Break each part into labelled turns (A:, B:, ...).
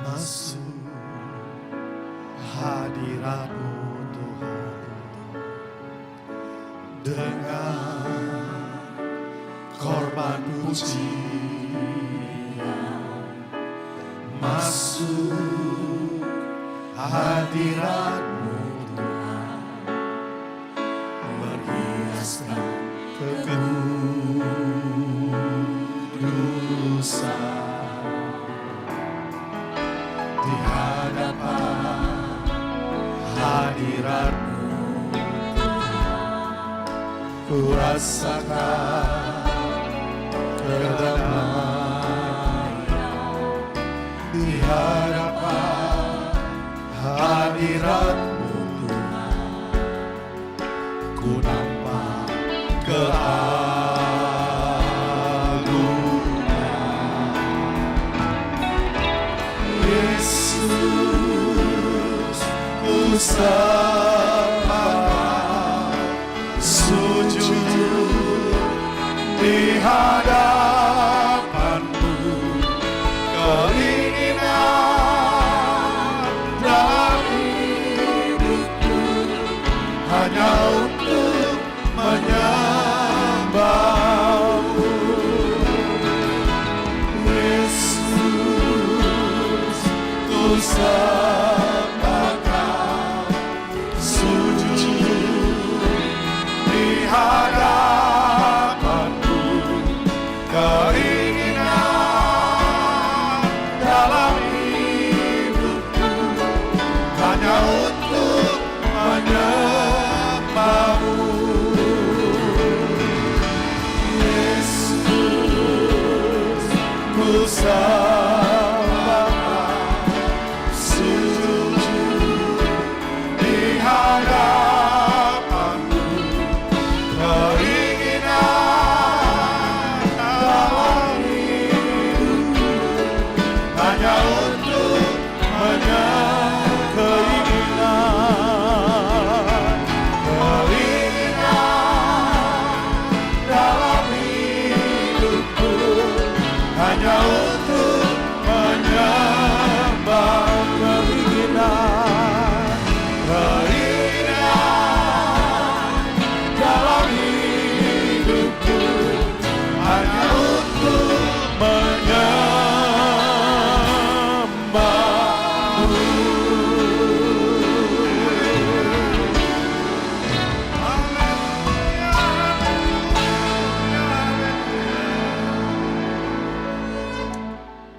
A: masuk hadirat-Mu Tuhan, dengan korban pujian. Masuk hadirat-Mu Tuhan, berhiaskan kekudusan. Di hadapan hadirat-Mu ku rasakan kedamaian. Di hadapan hadirat-Mu Tuhan, ku nampak keagungan. Yesus, ku sembah, sujud di hadapan-Mu. Keinginan dalam hidupku hanya untuk menyembah-Mu. Yesus, ku sembah Kau, sujud di hadapan-Mu. Keinginan dalam hidupku hanya untuk menyembah-Mu. Yesus, ku sembah Kau, sujud di hadapan-Mu. Keinginan dalam hidupku hanya untuk keinginan dalam hidupku hanya untuk menyembah. Keinginan dalam hidupku hanya untuk menyembah-Mu.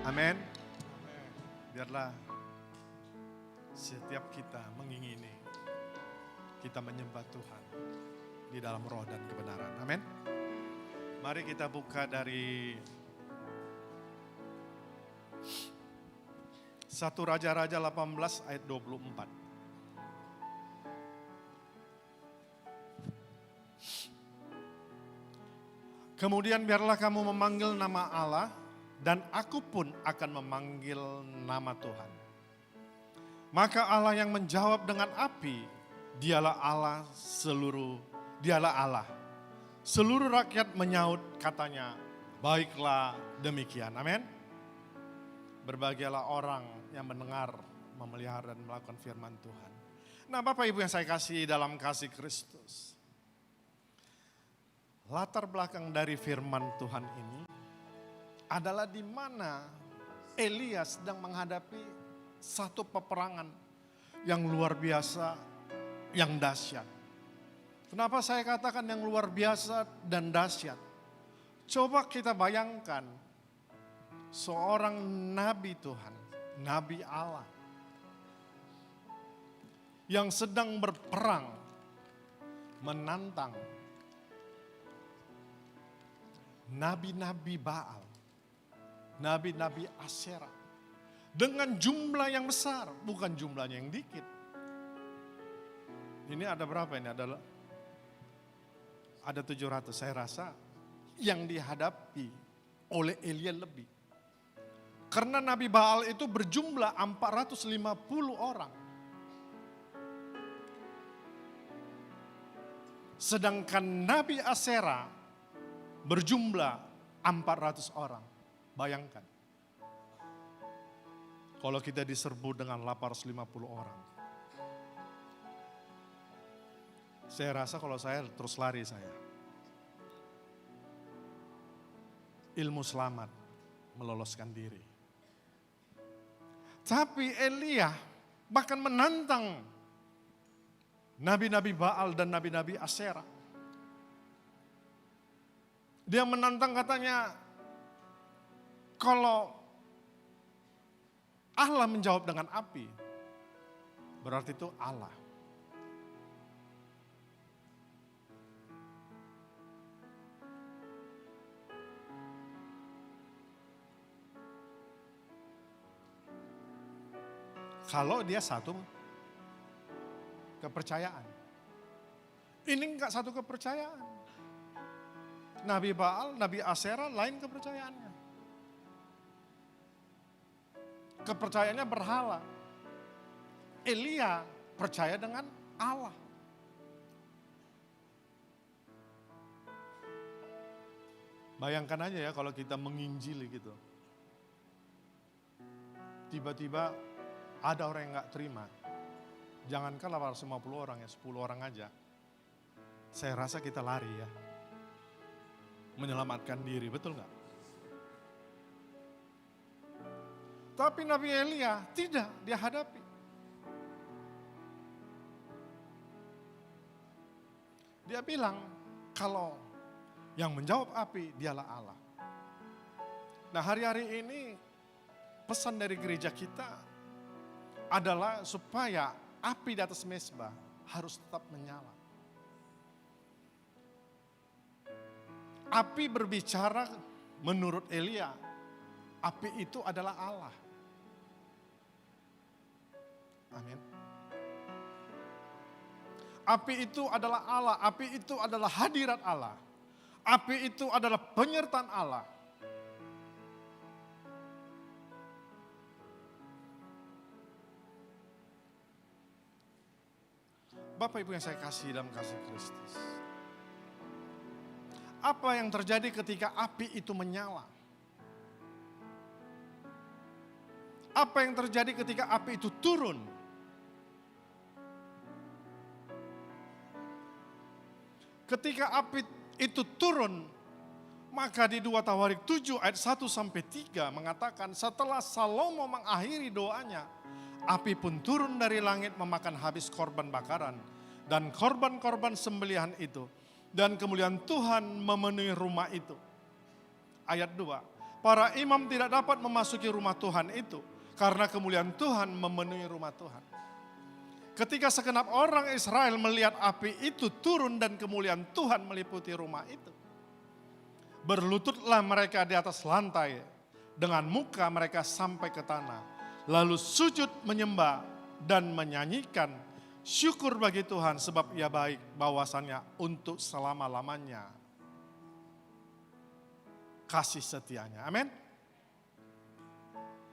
A: Amin. Biarlah setiap kita mengingini kita menyembah Tuhan di dalam roh dan kebenaran. Amin. Mari kita buka dari 1 Raja-Raja 18 ayat 24. Kemudian biarlah kamu memanggil nama Allah, dan aku pun akan memanggil nama Tuhan. Maka Allah yang menjawab dengan api, dialah Allah. Seluruh rakyat menyaut katanya, baiklah demikian. Amin. Berbahagialah orang yang mendengar, memelihara dan melakukan firman Tuhan. Nah, Bapak Ibu yang saya kasih dalam kasih Kristus, latar belakang dari firman Tuhan ini adalah di mana Elia sedang menghadapi satu peperangan yang luar biasa, yang dahsyat. Kenapa saya katakan yang luar biasa dan dahsyat? Coba kita bayangkan seorang nabi Tuhan, nabi Allah, yang sedang berperang, menantang nabi-nabi Baal, nabi-nabi Asyera, dengan jumlah yang besar, bukan jumlahnya yang dikit. Ini ada berapa ini? Ada 700, saya rasa yang dihadapi oleh Elia lebih. Karena Nabi Baal itu berjumlah 450 orang. Sedangkan Nabi Asyera berjumlah 400 orang. Bayangkan. Kalau kita diserbu dengan 850 orang. Saya rasa kalau saya terus lari saya. Ilmu selamat meloloskan diri. Tapi Elia bahkan menantang nabi-nabi Baal dan nabi-nabi Asyera. Dia menantang katanya, kalau Allah menjawab dengan api, berarti itu Allah. Kalau dia satu kepercayaan. Ini enggak satu kepercayaan. Nabi Baal, Nabi Asyera lain kepercayaannya. Kepercayaannya berhala. Elia percaya dengan Allah. Bayangkan aja ya kalau kita menginjili gitu. Tiba-tiba ada orang yang gak terima. Jangankan 850 orang ya, 10 orang aja. Saya rasa kita lari ya. Menyelamatkan diri, betul gak? Tapi Nabi Elia tidak, dia hadapi. Dia bilang, kalau yang menjawab api dialah Allah. Nah, hari-hari ini pesan dari gereja kita adalah supaya api di atas mezbah harus tetap menyala. Api berbicara menurut Elia, api itu adalah Allah. Amin. Api itu adalah Allah, api itu adalah hadirat Allah. Api itu adalah penyertaan Allah. Bapak Ibu yang saya kasih dalam kasih Kristus. Apa yang terjadi ketika api itu menyala? Apa yang terjadi ketika api itu turun? Ketika api itu turun, maka di 2 Tawarik 7 ayat 1 sampai 3 mengatakan, setelah Salomo mengakhiri doanya, api pun turun dari langit memakan habis korban bakaran dan korban-korban sembelihan itu. Dan kemuliaan Tuhan memenuhi rumah itu. Ayat 2, para imam tidak dapat memasuki rumah Tuhan itu karena kemuliaan Tuhan memenuhi rumah Tuhan. Ketika segenap orang Israel melihat api itu turun dan kemuliaan Tuhan meliputi rumah itu, berlututlah mereka di atas lantai dengan muka mereka sampai ke tanah. Lalu sujud menyembah dan menyanyikan syukur bagi Tuhan sebab Ia baik, bahwasannya untuk selama-lamanya kasih setianya. Amin.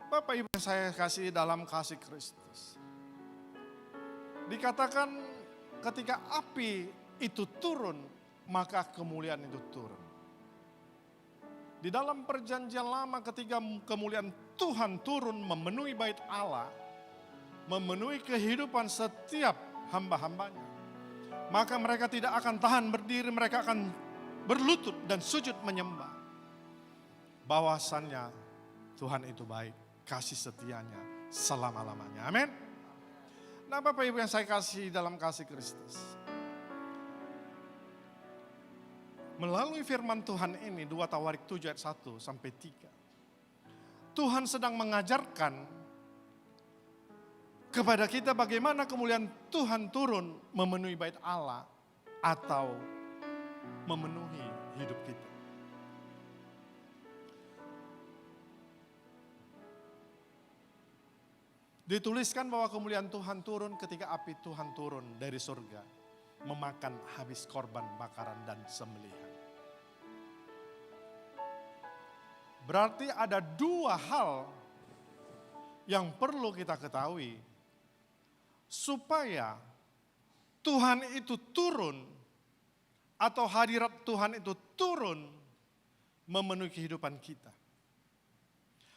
A: Bapak Ibu yang saya kasih dalam kasih Kristus. Dikatakan ketika api itu turun, maka kemuliaan itu turun. Di dalam perjanjian lama ketika kemuliaan Tuhan turun memenuhi bait Allah, memenuhi kehidupan setiap hamba-hambanya, maka mereka tidak akan tahan berdiri, mereka akan berlutut dan sujud menyembah. Bahwasannya Tuhan itu baik, kasih setianya selama-lamanya. Amin. Nah Bapak Ibu yang saya kasih dalam kasih Kristus. Melalui firman Tuhan ini 2 Tawarik 7 ayat 1 sampai 3. Tuhan sedang mengajarkan kepada kita bagaimana kemuliaan Tuhan turun memenuhi bait Allah atau memenuhi hidup kita. Dituliskan bahwa kemuliaan Tuhan turun ketika api Tuhan turun dari surga, memakan habis korban bakaran dan sembelihan. Berarti ada 2 hal yang perlu kita ketahui supaya Tuhan itu turun atau hadirat Tuhan itu turun memenuhi kehidupan kita.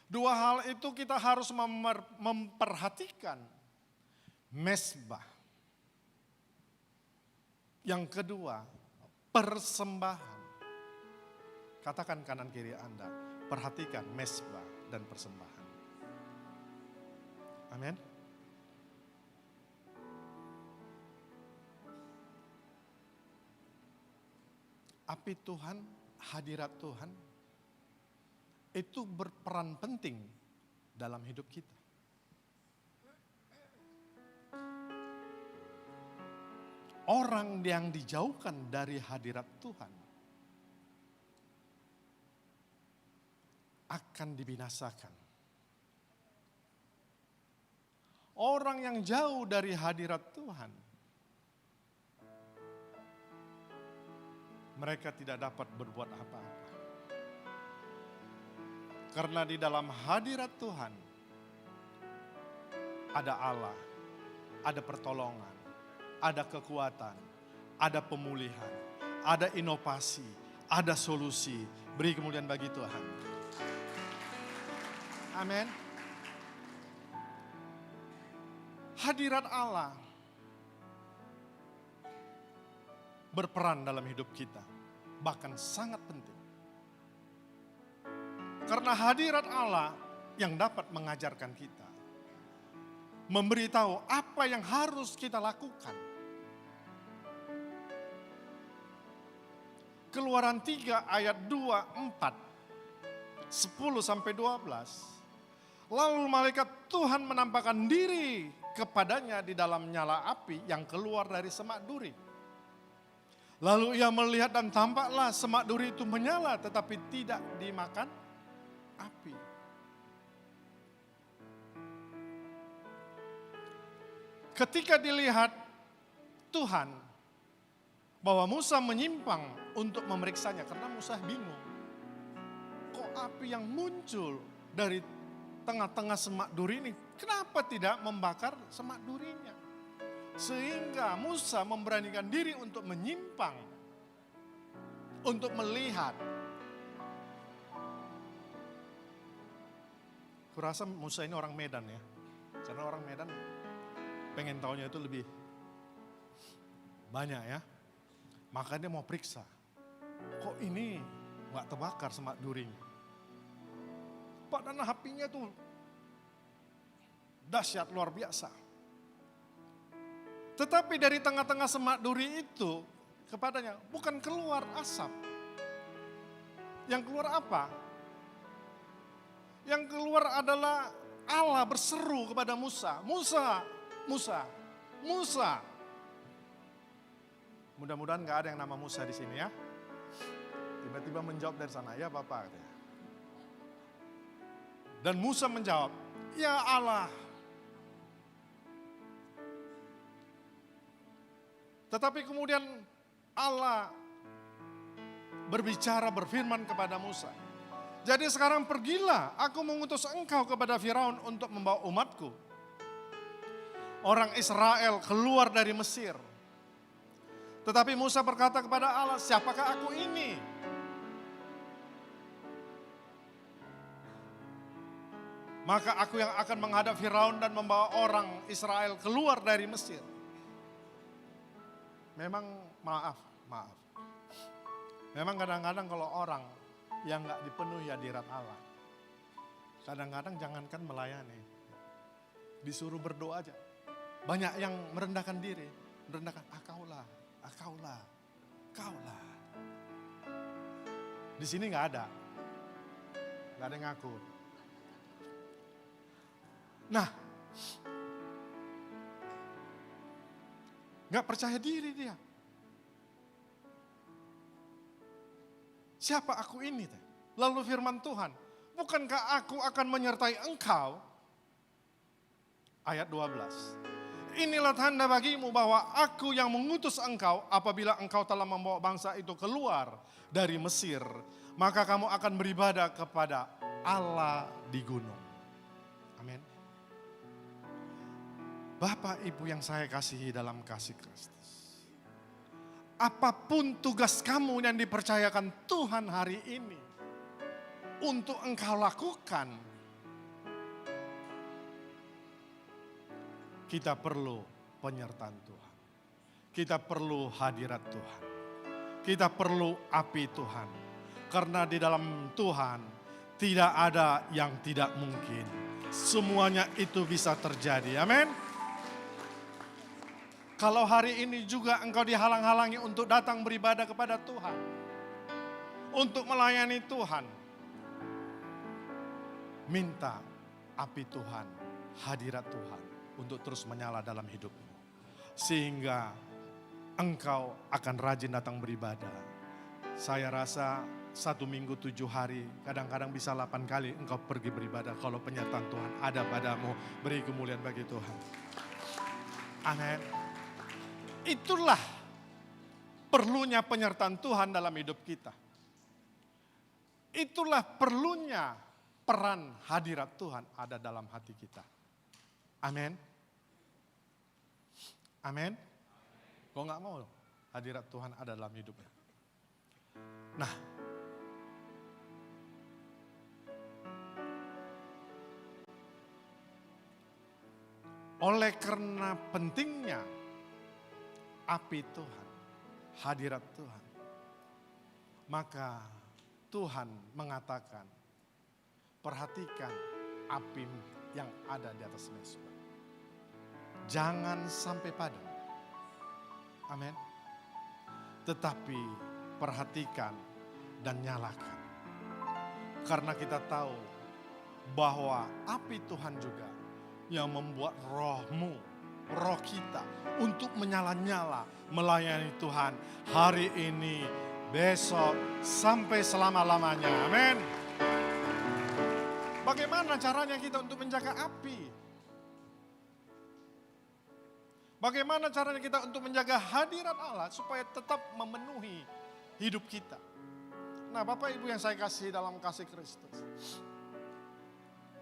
A: Dua hal itu kita harus memperhatikan. Mezbah. Yang kedua, persembahan. Katakan kanan kiri Anda, perhatikan mezbah dan persembahan. Amin. Api Tuhan, hadirat Tuhan, itu berperan penting dalam hidup kita. Orang yang dijauhkan dari hadirat Tuhan akan dibinasakan. Orang yang jauh dari hadirat Tuhan, mereka tidak dapat berbuat apa-apa. Karena di dalam hadirat Tuhan ada Allah, ada pertolongan, ada kekuatan, ada pemulihan, ada inovasi, ada solusi. Beri kemuliaan bagi Tuhan. Amin. Hadirat Allah berperan dalam hidup kita, bahkan sangat penting. Karena hadirat Allah yang dapat mengajarkan kita, memberitahu apa yang harus kita lakukan. Keluaran 3 ayat 2, 4, 10-12. Lalu malaikat Tuhan menampakkan diri kepadanya di dalam nyala api yang keluar dari semak duri. Lalu ia melihat dan tampaklah semak duri itu menyala tetapi tidak dimakan api. Ketika dilihat Tuhan bahwa Musa menyimpang untuk memeriksanya karena Musa bingung. Kok api yang muncul dari tengah-tengah semak duri ini, kenapa tidak membakar semak durinya? Sehingga Musa memberanikan diri untuk menyimpang, untuk melihat. Kurasa Musa ini orang Medan ya, karena orang Medan pengen tahunya itu lebih banyak ya. Maka dia mau periksa, kok ini gak terbakar semak durinya. Padahal apinya tuh dahsyat luar biasa. Tetapi dari tengah-tengah semak duri itu kepadanya bukan keluar asap. Yang keluar apa? Yang keluar adalah Allah berseru kepada Musa. Musa, Musa, Musa. Mudah-mudahan gak ada yang nama Musa di sini ya. Tiba-tiba menjawab dari sana, ya Bapak. Dan Musa menjawab, ya Allah. Tetapi kemudian Allah berbicara, berfirman kepada Musa. Jadi sekarang pergilah, aku mengutus engkau kepada Firaun untuk membawa umatku. Orang Israel keluar dari Mesir. Tetapi Musa berkata kepada Allah, siapakah aku ini? Maka aku yang akan menghadap Firaun dan membawa orang Israel keluar dari Mesir. Memang maaf. Memang kadang-kadang kalau orang yang gak dipenuhi hadirat Allah. Kadang-kadang jangankan melayani. Disuruh berdoa aja. Banyak yang merendahkan diri. Merendahkan, kaulah. Di sini gak ada. Gak ada yang ngaku. Nah, gak percaya diri dia. Siapa aku ini? Lalu firman Tuhan, bukankah aku akan menyertai engkau? Ayat 12. Inilah tanda bagimu bahwa aku yang mengutus engkau apabila engkau telah membawa bangsa itu keluar dari Mesir. Maka kamu akan beribadah kepada Allah di gunung. Amin. Bapak Ibu yang saya kasihi dalam kasih Kristus. Apapun tugas kamu yang dipercayakan Tuhan hari ini untuk engkau lakukan, kita perlu penyertaan Tuhan. Kita perlu hadirat Tuhan. Kita perlu api Tuhan. Karena di dalam Tuhan tidak ada yang tidak mungkin. Semuanya itu bisa terjadi. Amin. Kalau hari ini juga engkau dihalang-halangi untuk datang beribadah kepada Tuhan. Untuk melayani Tuhan. Minta api Tuhan, hadirat Tuhan untuk terus menyala dalam hidupmu. Sehingga engkau akan rajin datang beribadah. Saya rasa 1 minggu 7 hari, kadang-kadang bisa 8 kali engkau pergi beribadah kalau penyertaan Tuhan ada padamu. Beri kemuliaan bagi Tuhan. Amin. Itulah perlunya penyertaan Tuhan dalam hidup kita. Itulah perlunya peran hadirat Tuhan ada dalam hati kita. Amin. Amin. Kau nggak mau hadirat Tuhan ada dalam hidupnya. Nah, oleh karena pentingnya api Tuhan, hadirat Tuhan, maka Tuhan mengatakan, perhatikan api yang ada di atas mezbah. Jangan sampai padam. Amin. Tetapi perhatikan dan nyalakan. Karena kita tahu bahwa api Tuhan juga yang membuat rohmu, roh kita untuk menyala-nyala melayani Tuhan hari ini, besok, sampai selama-lamanya. Amin. Bagaimana caranya kita untuk menjaga api? Bagaimana caranya kita untuk menjaga hadirat Allah supaya tetap memenuhi hidup kita? Nah, Bapak Ibu yang saya kasih dalam kasih Kristus.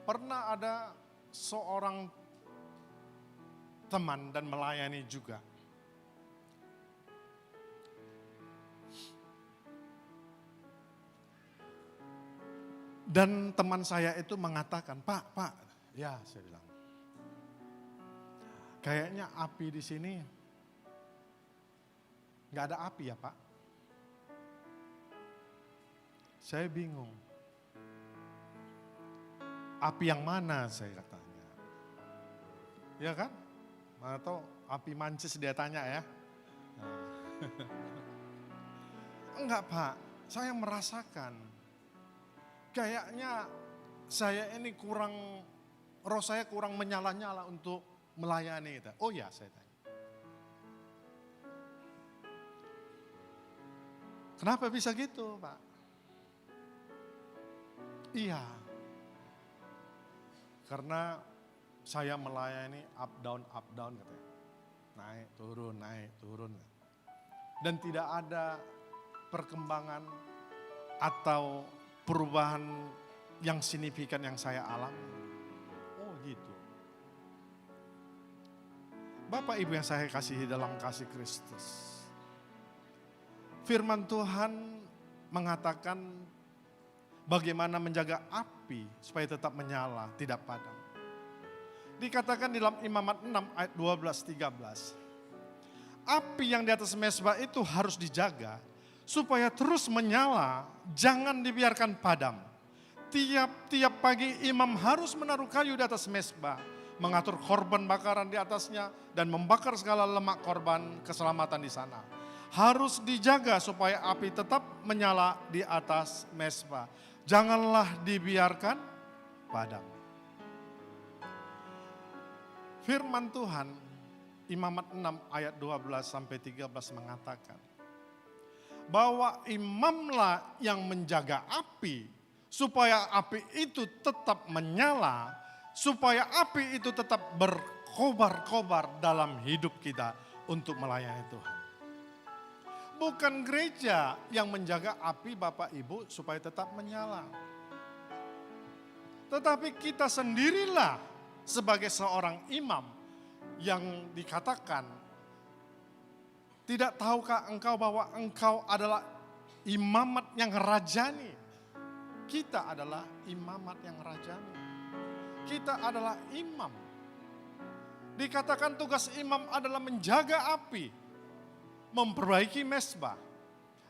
A: Pernah ada seorang teman dan melayani juga. Dan teman saya itu mengatakan, Pak, ya saya bilang, kayaknya api di sini nggak ada api ya Pak. Saya bingung. Api yang mana saya katanya. Ya kan? Atau api mancis dia tanya ya. Nah. Enggak Pak, saya merasakan. Kayaknya saya ini roh saya kurang menyala-nyala untuk melayani kita. Oh ya, saya tanya. Kenapa bisa gitu, Pak? Iya. Karena saya melayani up down katanya. Naik, turun. Dan tidak ada perkembangan atau perubahan yang signifikan yang saya alami. Oh gitu. Bapak Ibu yang saya kasihi dalam kasih Kristus. Firman Tuhan mengatakan bagaimana menjaga api supaya tetap menyala, tidak padam. Dikatakan di dalam Imamat 6 ayat 12-13. Api yang di atas mezbah itu harus dijaga supaya terus menyala, jangan dibiarkan padam. Tiap pagi imam harus menaruh kayu di atas mezbah, mengatur korban bakaran di atasnya dan membakar segala lemak korban keselamatan di sana. Harus dijaga supaya api tetap menyala di atas mezbah. Janganlah dibiarkan padam. Firman Tuhan Imamat 6 ayat 12-13 mengatakan bahwa imamlah yang menjaga api supaya api itu tetap menyala, supaya api itu tetap berkobar-kobar dalam hidup kita untuk melayani Tuhan. Bukan gereja yang menjaga api Bapak Ibu supaya tetap menyala. Tetapi kita sendirilah sebagai seorang imam yang dikatakan, tidak tahukah engkau bahwa engkau adalah imamat yang rajani? Kita adalah imamat yang rajani. Kita adalah imam. Dikatakan tugas imam adalah menjaga api, memperbaiki mezbah,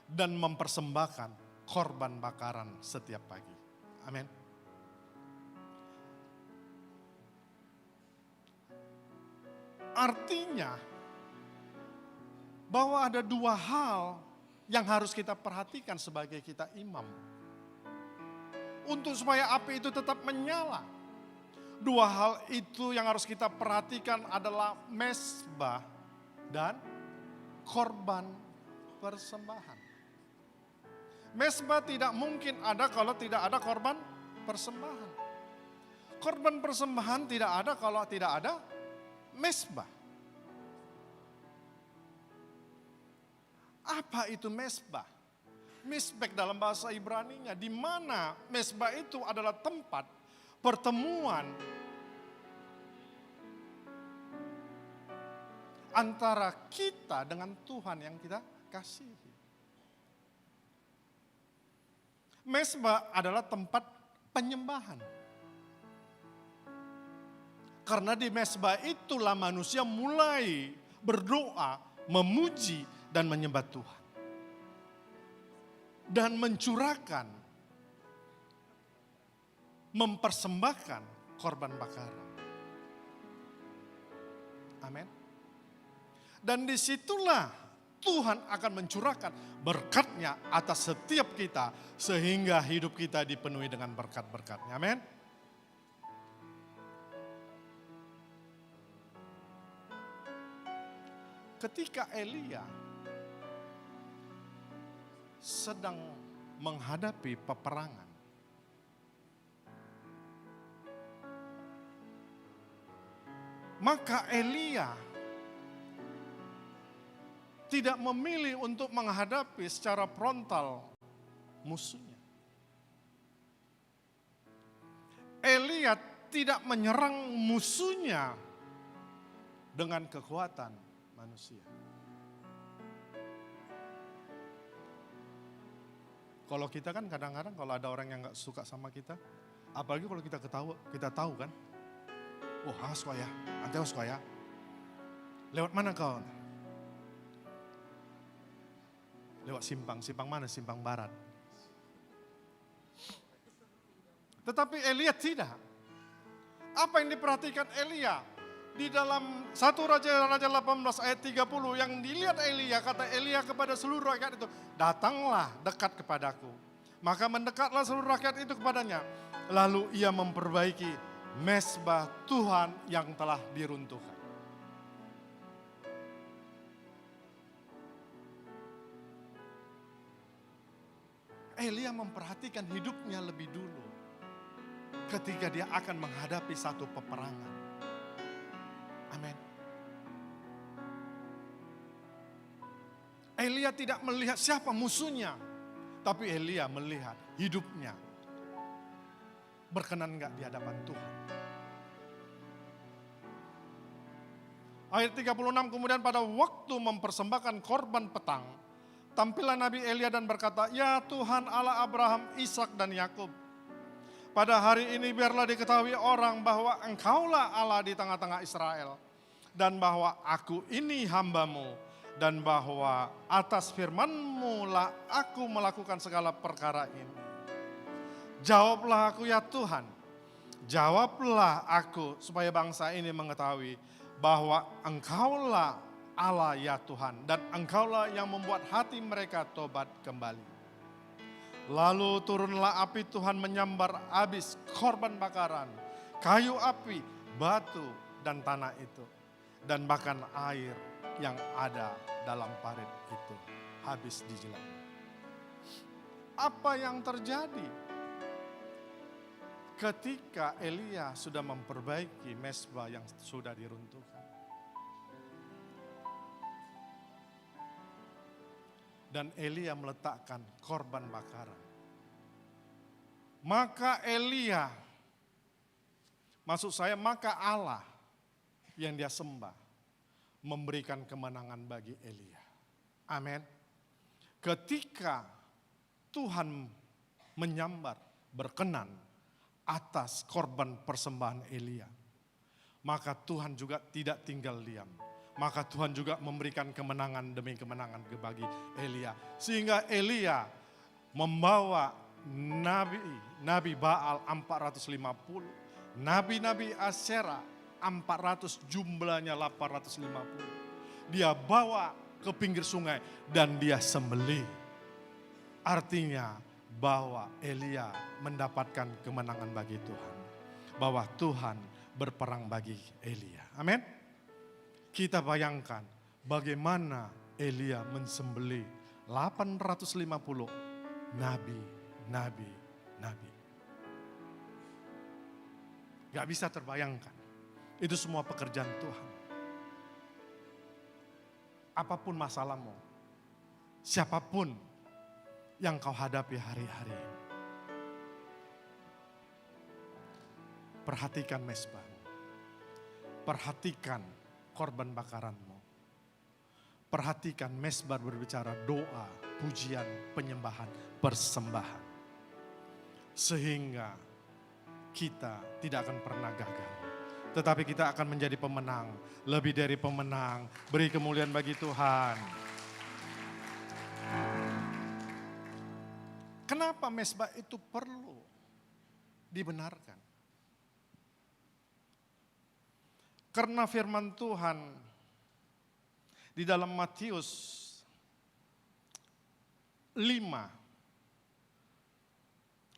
A: dan mempersembahkan korban bakaran setiap pagi. Amin. Artinya bahwa ada dua hal yang harus kita perhatikan sebagai kita imam. Untuk supaya api itu tetap menyala. Dua hal itu yang harus kita perhatikan adalah mezbah dan korban persembahan. Mezbah tidak mungkin ada kalau tidak ada korban persembahan. Korban persembahan tidak ada kalau tidak ada mezbah. Apa itu mezbah? Mizbek dalam bahasa Ibrani-nya, di mana mezbah itu adalah tempat pertemuan antara kita dengan Tuhan yang kita kasihi. Mezbah adalah tempat penyembahan. Karena di mezbah itulah manusia mulai berdoa, memuji, dan menyembah Tuhan. Dan mencurahkan, mempersembahkan korban bakaran. Amin. Dan disitulah Tuhan akan mencurahkan berkat-Nya atas setiap kita sehingga hidup kita dipenuhi dengan berkat-berkat-Nya. Amin. Ketika Elia sedang menghadapi peperangan, maka Elia tidak memilih untuk menghadapi secara frontal musuhnya. Elia tidak menyerang musuhnya dengan kekuatan manusia. Kalau kita kan kadang-kadang kalau ada orang yang gak suka sama kita, apalagi kalau kita tahu kan, oh awas kok ya, nanti awas kok ya. Lewat mana kau? Lewat simpang mana? Simpang barat. Tetapi Elia tidak. Apa yang diperhatikan Elia? Di dalam 1 Raja 18 ayat 30 yang dilihat Elia, kata Elia kepada seluruh rakyat itu, datanglah dekat kepadaku. Maka mendekatlah seluruh rakyat itu kepadanya. Lalu ia memperbaiki mezbah Tuhan yang telah diruntuhkan. Elia memperhatikan hidupnya lebih dulu ketika dia akan menghadapi satu peperangan. Amin. Elia tidak melihat siapa musuhnya, tapi Elia melihat hidupnya berkenan enggak di hadapan Tuhan. Ayat 36, kemudian pada waktu mempersembahkan korban petang, tampillah Nabi Elia dan berkata, "Ya Tuhan Allah Abraham, Ishak dan Yakub, pada hari ini biarlah diketahui orang bahwa Engkaulah Allah di tengah-tengah Israel, dan bahwa aku ini hamba-Mu, dan bahwa atas firman-Mu lah aku melakukan segala perkara ini. Jawablah aku ya Tuhan, jawablah aku supaya bangsa ini mengetahui bahwa Engkaulah Allah ya Tuhan, dan Engkaulah yang membuat hati mereka tobat kembali." Lalu turunlah api Tuhan menyambar habis korban bakaran, kayu api, batu, dan tanah itu. Dan bahkan air yang ada dalam parit itu habis dijelat. Apa yang terjadi ketika Elia sudah memperbaiki mezbah yang sudah diruntuhkan? Dan Elia meletakkan korban bakaran. Maka Elia, maksud saya maka Allah yang dia sembah memberikan kemenangan bagi Elia. Amin. Ketika Tuhan menyambar berkenan atas korban persembahan Elia, maka Tuhan juga tidak tinggal diam. Maka Tuhan juga memberikan kemenangan demi kemenangan bagi Elia. Sehingga Elia membawa nabi Baal 450, nabi-nabi Asyera 400, jumlahnya 850. Dia bawa ke pinggir sungai dan dia sembelih. Artinya bahwa Elia mendapatkan kemenangan bagi Tuhan. Bahwa Tuhan berperang bagi Elia. Amin. Kita bayangkan bagaimana Elia mensembelih 850 nabi. Gak bisa terbayangkan. Itu semua pekerjaan Tuhan. Apapun masalahmu, siapapun yang kau hadapi hari-hari ini, perhatikan mezbahmu. Perhatikan korban bakaranmu. Perhatikan mezbah berbicara doa, pujian, penyembahan, persembahan. Sehingga kita tidak akan pernah gagal. Tetapi kita akan menjadi pemenang. Lebih dari pemenang. Beri kemuliaan bagi Tuhan. Kenapa mezbah itu perlu dibenarkan? Karena firman Tuhan di dalam Matius 5.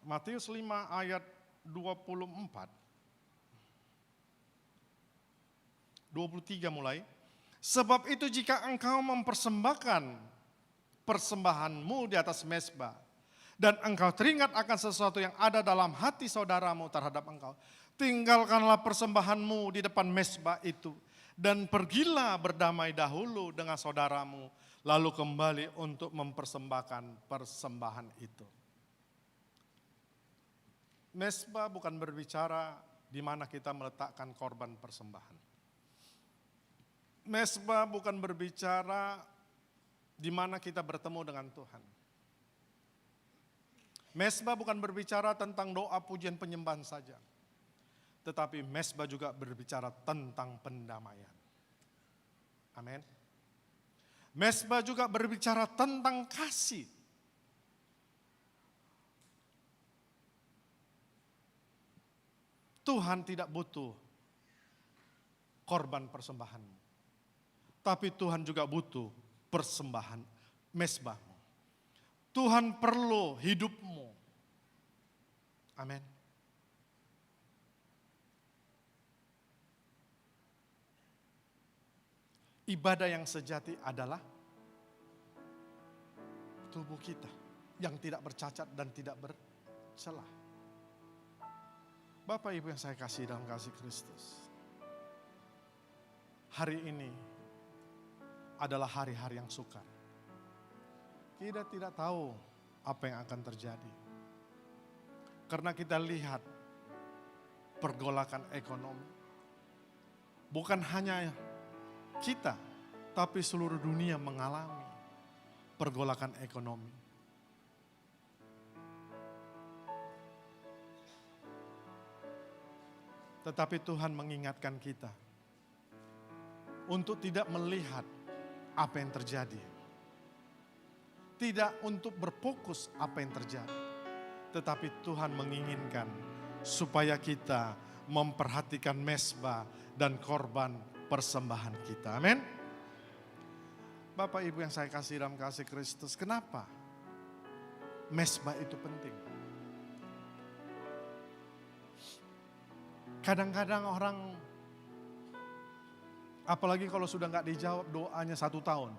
A: Matius 5 ayat 24. 23 mulai. Sebab itu jika engkau mempersembahkan persembahanmu di atas mezbah dan engkau teringat akan sesuatu yang ada dalam hati saudaramu terhadap engkau, tinggalkanlah persembahanmu di depan mezbah itu dan pergilah berdamai dahulu dengan saudaramu, lalu kembali untuk mempersembahkan persembahan itu. Mezbah bukan berbicara di mana kita meletakkan korban persembahan. Mezbah bukan berbicara di mana kita bertemu dengan Tuhan. Mezbah bukan berbicara tentang doa, pujian, penyembahan saja. Tetapi mezbah juga berbicara tentang pendamaian. Amin. Mezbah juga berbicara tentang kasih. Tuhan tidak butuh korban persembahan. Tapi Tuhan juga butuh persembahan mezbahmu. Tuhan perlu hidupmu. Amin. Ibadah yang sejati adalah tubuh kita yang tidak bercacat dan tidak bercelah. Bapak Ibu yang saya kasih dalam kasih Kristus. Hari ini adalah hari-hari yang sukar. Kita tidak tahu apa yang akan terjadi. Karena kita lihat pergolakan ekonomi. Bukan hanya kita, tapi seluruh dunia mengalami pergolakan ekonomi. Tetapi Tuhan mengingatkan kita untuk tidak melihat apa yang terjadi. Tidak untuk berfokus apa yang terjadi. Tetapi Tuhan menginginkan supaya kita memperhatikan mezbah dan korban persembahan kita. Amin. Bapak Ibu yang saya kasih dalam kasih Kristus, kenapa mezbah itu penting? Kadang-kadang orang, apalagi kalau sudah gak dijawab doanya 1 tahun.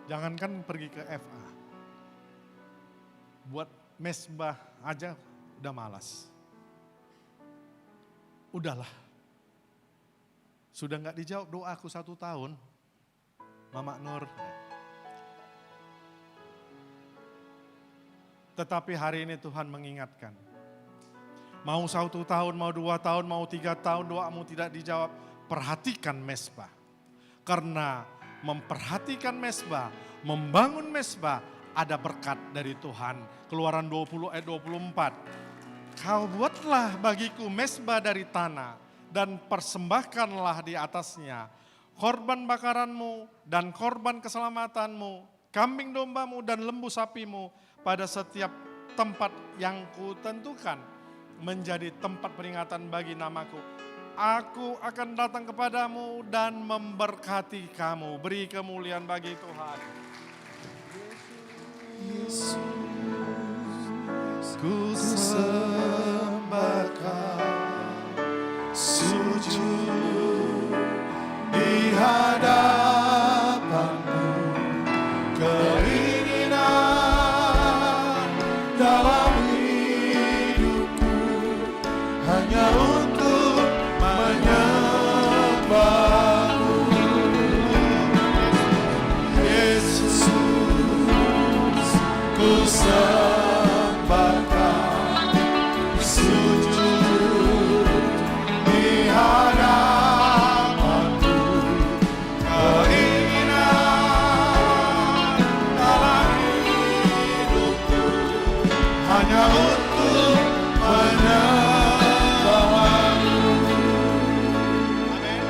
A: Jangankan pergi ke FA. Buat mezbah aja udah malas. Udahlah. Sudah gak dijawab doaku 1 tahun. Mama Nur. Tetapi hari ini Tuhan mengingatkan. Mau 1 tahun, mau 2 tahun, mau 3 tahun doamu tidak dijawab. Perhatikan mezbah. Karena memperhatikan mezbah, membangun mezbah, ada berkat dari Tuhan. Keluaran 20 ayat 24. Kau buatlah bagiku mezbah dari tanah dan persembahkanlah di atasnya korban bakaranmu dan korban keselamatanmu, kambing dombamu dan lembu sapimu pada setiap tempat yang kutentukan menjadi tempat peringatan bagi namaku. Aku akan datang kepadamu dan memberkati kamu. Beri kemuliaan bagi Tuhan. Yesus, ku sembahkan, sujud di hadapanmu, keinginan dalam hidupku hanya untuk menyembahmu. Yesus, ku sembahkan, sujud di hadapanmu, keinginan dalam hidupku hanya untuk menyembahmu. Amin.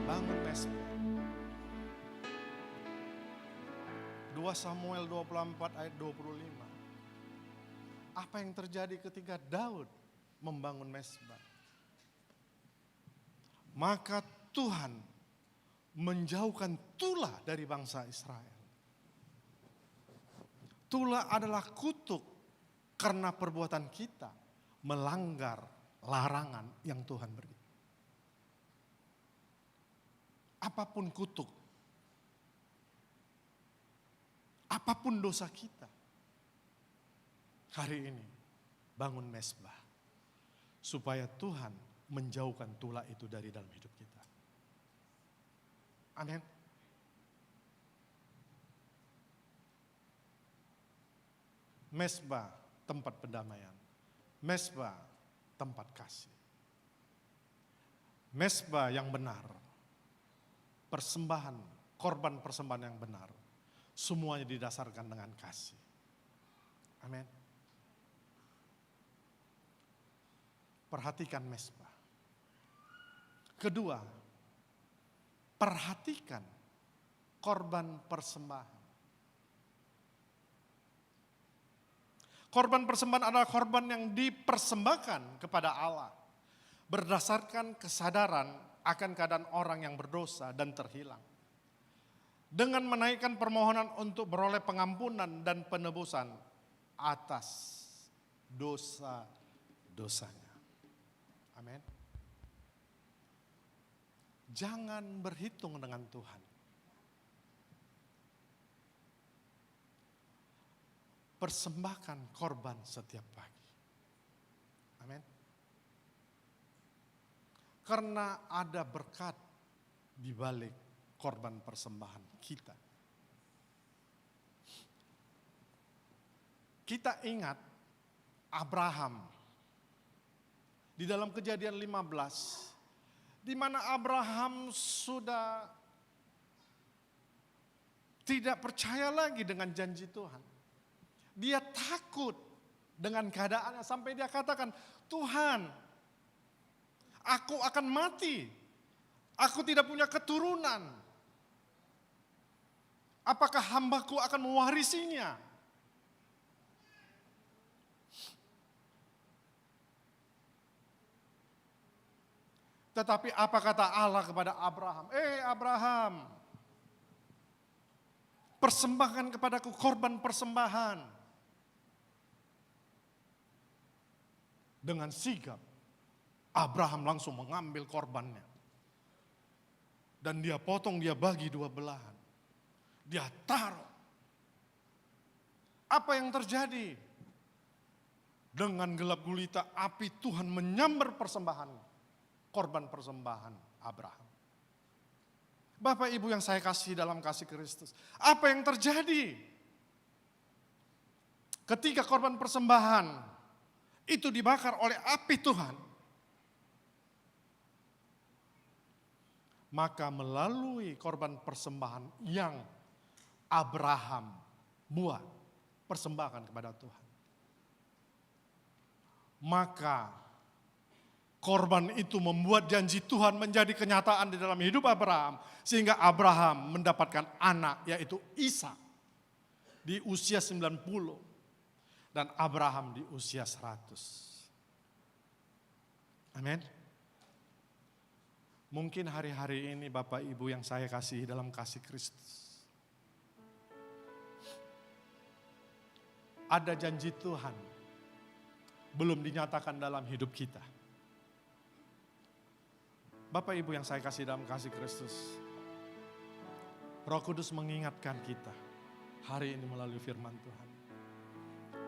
A: Bangun mezbah. 2 Samuel 24 ayat 25. Apa yang terjadi ketika Daud membangun mezbah? Maka Tuhan menjauhkan tulah dari bangsa Israel. Tulah adalah kutuk karena perbuatan kita melanggar larangan yang Tuhan beri. Apapun kutuk, apapun dosa kita, hari ini bangun mezbah supaya Tuhan menjauhkan tulah itu dari dalam hidup kita. Amin. Mezbah tempat pendamaian, mezbah tempat kasih, mezbah yang benar, persembahan, korban persembahan yang benar, semuanya didasarkan dengan kasih. Amin. Perhatikan mezbah. Kedua, perhatikan korban persembahan. Korban persembahan adalah korban yang dipersembahkan kepada Allah berdasarkan kesadaran akan keadaan orang yang berdosa dan terhilang. Dengan menaikkan permohonan untuk beroleh pengampunan dan penebusan atas dosa-dosanya. Amin. Jangan berhitung dengan Tuhan. Persembahkan korban setiap pagi. Amin. Karena ada berkat di balik korban persembahan kita. Kita ingat Abraham di dalam Kejadian 15, di mana Abraham sudah tidak percaya lagi dengan janji Tuhan. Dia takut dengan keadaannya sampai dia katakan, Tuhan, aku akan mati. Aku tidak punya keturunan. Apakah hambaku akan mewarisinya? Tetapi apa kata Allah kepada Abraham? Abraham, persembahkan kepadaku korban persembahan. Dengan sigap, Abraham langsung mengambil korbannya. Dan dia potong, dia bagi 2 belahan. Dia taruh. Apa yang terjadi? Dengan gelap gulita api Tuhan menyambar persembahan. Korban persembahan Abraham. Bapak Ibu yang saya kasih dalam kasih Kristus. Apa yang terjadi? Ketika korban persembahan itu dibakar oleh api Tuhan. Maka melalui korban persembahan yang Abraham buat, persembahkan kepada Tuhan. Maka korban itu membuat janji Tuhan menjadi kenyataan di dalam hidup Abraham. Sehingga Abraham mendapatkan anak, yaitu Ishak di usia 90. Dan Abraham di usia 100. Amin. Mungkin hari-hari ini Bapak Ibu yang saya kasih dalam kasih Kristus, ada janji Tuhan belum dinyatakan dalam hidup kita. Bapak Ibu yang saya kasih dalam kasih Kristus, Roh Kudus mengingatkan kita hari ini melalui firman Tuhan.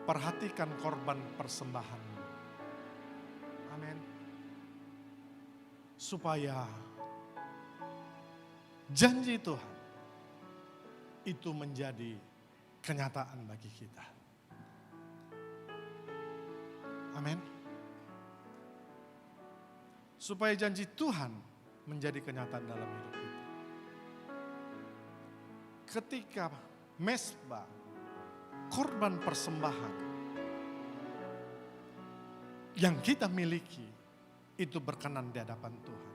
A: Perhatikan korban persembahan. Amin. Supaya janji Tuhan itu menjadi kenyataan bagi kita. Amin. Supaya janji Tuhan menjadi kenyataan dalam hidup kita. Ketika mezbah, korban persembahan yang kita miliki itu berkenan di hadapan Tuhan.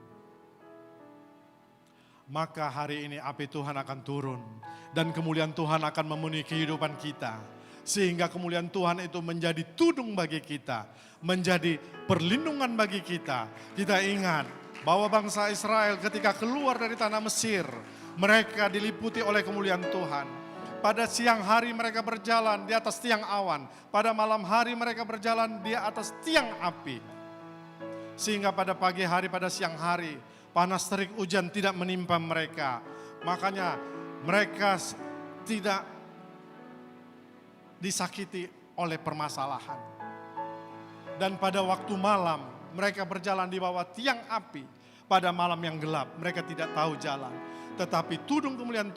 A: Maka hari ini api Tuhan akan turun dan kemuliaan Tuhan akan memenuhi kehidupan kita. Sehingga kemuliaan Tuhan itu menjadi tudung bagi kita, menjadi perlindungan bagi kita. Kita ingat bahwa bangsa Israel ketika keluar dari tanah Mesir, mereka diliputi oleh kemuliaan Tuhan. Pada siang hari mereka berjalan di atas tiang awan, pada malam hari mereka berjalan di atas tiang api. Sehingga pada pagi hari, pada siang hari, panas terik hujan tidak menimpa mereka. Makanya mereka tidak disakiti oleh permasalahan. Dan pada waktu malam, mereka berjalan di bawah tiang api. Pada malam yang gelap, mereka tidak tahu jalan. Tetapi tudung kemuliaan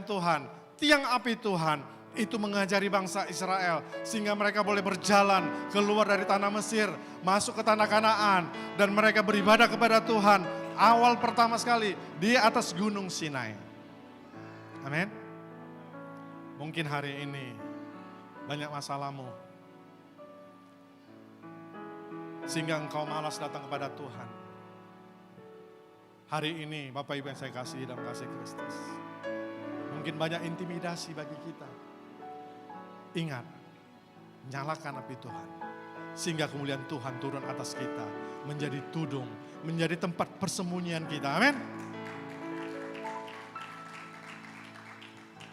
A: Tuhan, tiang api Tuhan, itu mengajari bangsa Israel sehingga mereka boleh berjalan keluar dari tanah Mesir, masuk ke tanah Kanaan, dan mereka beribadah kepada Tuhan awal pertama sekali di atas gunung Sinai. Amin. Mungkin hari ini banyak masalahmu sehingga engkau malas datang kepada Tuhan. Hari ini Bapak Ibu yang saya kasih dalam kasih Kristus, mungkin banyak intimidasi bagi kita. Ingat, nyalakan api Tuhan. Sehingga kemuliaan Tuhan turun atas kita. Menjadi tudung, menjadi tempat persembunyian kita. Amin.